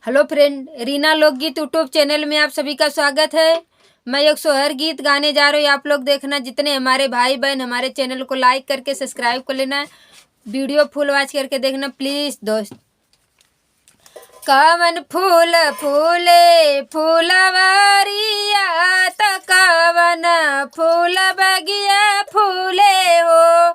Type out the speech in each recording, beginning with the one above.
Hello friend, Reena लोकगीत YouTube channel में आप सभी का स्वागत है। मैं एक सोहर गीत गाने जा रही हूँ। आप लोग देखना, जितने हमारे भाई बहन हमारे चैनल को लाइक करके सब्सक्राइब कर लेना, वीडियो फुल वॉच करके देखना प्लीज़ दोस्त। कवन फूल फूले फूलवारिया त कवन फूल बगिया फूले हो।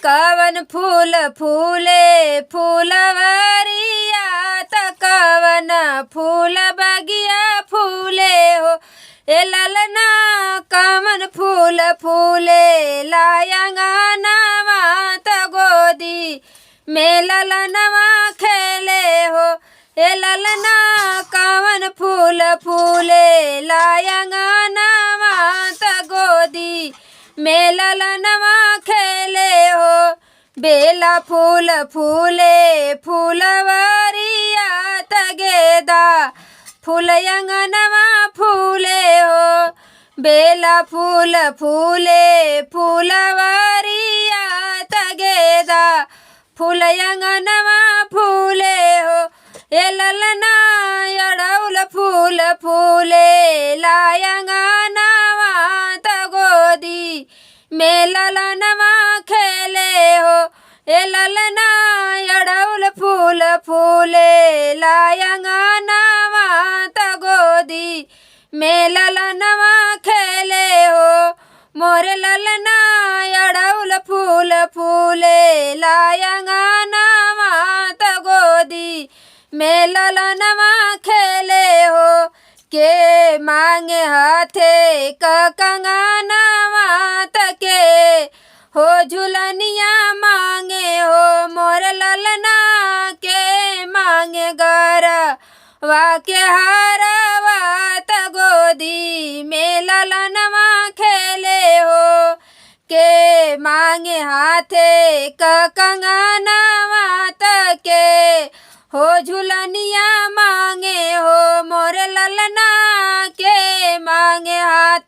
कवन फूल फूले फूलवारिया त कवन फूल बगिया फूले हो। ए ललना कवन फूल फूले लायंगनवा त गोदी में ललनवा खेले हो। ए ललना कवन फूल फूले लायंगनवा त गोदी में ललनवा खेले हो। बेला फूल फूले फूलवारिया त गेदा फूल अंगनवा फूले हो। बेला फूल फूले फूलवारिया त गेदा फूल अंगनवा फूले हो। ए ललना अड़ौल फूल फूले लायंगनवा त गोदी में ललनवा खेले हो। ए ललना अड़ौल फूल फूले लायंगनवा त गोदी में ललनवा खेले हो। मोरे ललना अड़ौल फूल फूले लायंगनवा त गोदी में ललनवा खेले हो। के मांगे हाथे क कंगनवा त के हो झुलनिया मांगे हो। मोर ललना के मांगे गरवा के हारवा त गोदी में ललनवा खेले हो। के मांगे हाथे क कंगनवा त के हो झुलनिया मांगे हो। मोर ललना के मांगे हाथ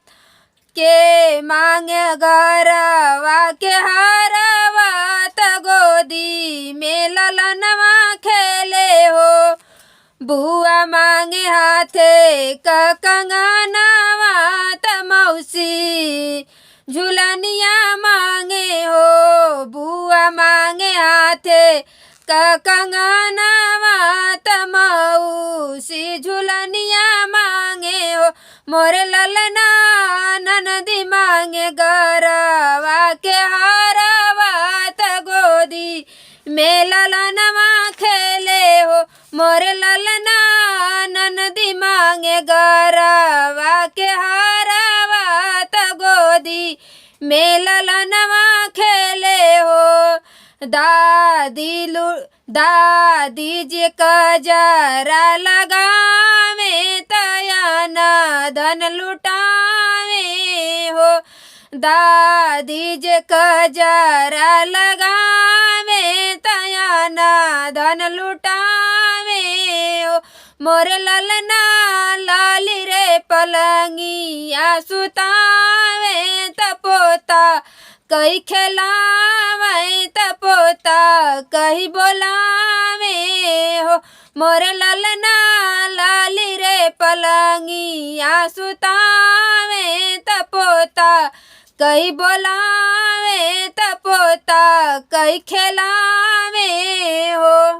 के मांगे गरवा के हारवा त गोदी में ललनवा खेले हो। बुआ मांगे हाथे क कंगनवा त मौसी झुलनिया मांगे हो। बुआ मांगे हाथे क कंगनवा त मौसी झुलनिया मांगे हो। मोर ललना ननदी मांगे गरवा के हारवा त गोदी में ललनवा खेले हो। मोर ललना ननदी मांगे गरवा के हारवा त गोदी में ललनवा खेले हो। दादी जी कजरा लगावे तयाना धन लुटावे हो। दादी जी कजरा लगावे तयाना धन लुटावे हो। मोर ललना लाली रे पलंगिया सुतावे त पोता कही खेलावे त पोता कही बोलावे हो। मोर ललना लाली रे पलंगिया सुतावे त पोता कही बोलावे त पोता कही खेलावे हो।